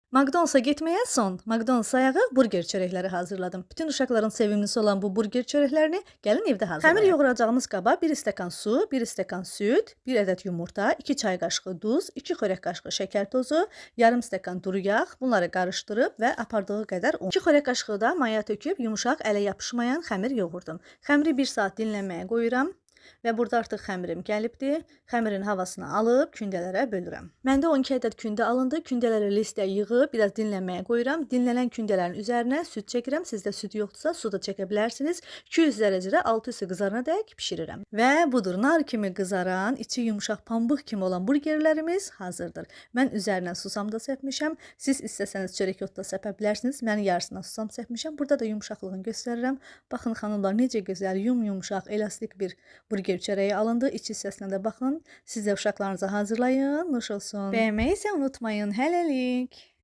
McDonald's-a getməyə son McDonald's ayağı burger çörəkləri hazırladım. Bütün uşaqların sevimlisi olan bu burger çörəklərini gəlin evdə hazırlayaq. Xəmir yoğuracağımız qaba 1 stəkan su, 1 stəkan süd, 1 ədəd yumurta, 2 çay qaşığı duz, 2 xörək qaşığı şəkər tozu, yarım stəkan duru yağ, bunları qarışdırıb və apardığı qədər un. 2 xörək qaşığı da maya töküb yumşaq, ələ yapışmayan xəmir yoğurdum. Xəmiri 1 saat dinləməyə qoyuram. Və burada artıq xəmirim gəlibdir. Xəmirin havasını alıb kündələrə bölürəm. Məndə 12 ədəd kündə alındı. Kündələri listə yığıb biraz dinləməyə qoyuram. Dinlənən kündələrin üzərinə süd çəkirəm. Sizdə süd yoxdursa su da çəkə bilərsiniz. 200 dərəcədə alt üstü qızarana dək bişirirəm. Və budur, nar kimi qızaran, içi yumşaq pambıq kimi olan burgerlərimiz hazırdır. Mən üzərinə susam da səpmişəm. Siz istəsəniz çörək otu da səpə bilərsiniz. Mən yarısına susam səpmişəm. Burada da yumşaqlığını göstərirəm. Baxın xanımlar, necə gözəl, yumşaq, elastik bir burger çörəyi alındı. İç hissəsinə də baxın. Siz də uşaqlarınıza hazırlayın. Nuş olsun. Bəyənməyi isə unutmayın. Hələlik.